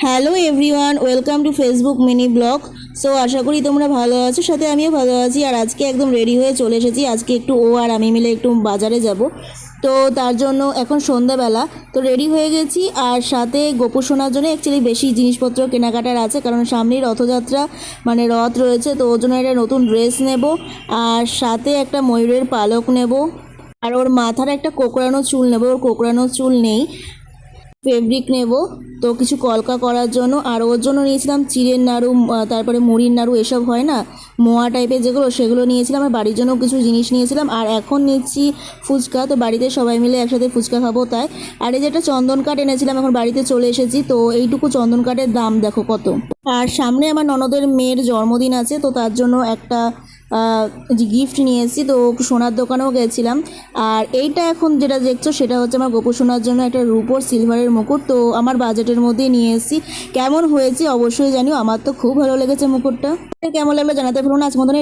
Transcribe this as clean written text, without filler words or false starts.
Hello everyone, welcome to Facebook mini blog. So আশা করি তোমরা ভালো আছো, সাথে আমিও ভালো আছি। আর আজকে একদম রেডি হয়ে চলে এসেছি। আজকে একটু ও আর আমি মিলে একটু বাজারে যাব, তো তার জন্য এখন সন্ধ্যাবেলা তো রেডি হয়ে গেছি। আর সাথে গোপু সোনার জন্য অ্যাকচুয়ালি বেশি জিনিসপত্র কেনাকাটার আছে, কারণ সামনেই রথযাত্রা, মানে রথ রয়েছে। তো ওর জন্য একটা নতুন ড্রেস নেব, আর সাথে একটা ময়ূরের পালক নেব, আর ওর মাথার একটা কোকড়ানো চুল নেব। ওর কোকড়ানো চুল নেই, ফেব্রিক নেব। তো কিছু কলকা করার জন্য, আর ওর জন্য নিয়েছিলাম চিড়ের নাড়ু, তারপরে মুড়ির নাড়ু, এসব হয় না মোয়া টাইপের যেগুলো, সেগুলো নিয়েছিলাম। আর বাড়ির জন্য কিছু জিনিস নিয়েছিলাম। আর এখন নিচ্ছি ফুচকা, তো বাড়িতে সবাই মিলে একসাথে ফুচকা খাবো তাই। আর এই যেটা চন্দন কাঠ এনেছিলাম, এখন বাড়িতে চলে এসেছি। তো এইটুকু চন্দন কাঠের দাম দেখো কত। আর সামনে আমার ননদের মেয়ের জন্মদিন আছে, তো তার জন্য একটা যে গিফট নিয়ে এসেছি। তো সোনার দোকানেও গেছিলাম। আর এইটা এখন যেটা দেখছো সেটা হচ্ছে আমার গোপু সোনার জন্য একটা রূপোর সিলভারের মুকুট। তো আমার বাজেটের মধ্যেই নিয়ে এসেছি। কেমন হয়েছে অবশ্যই জানিও, আমার তো খুব ভালো লেগেছে মুকুটটা। কেমন লাগলো জানাতে ভুলো না। আজ মতন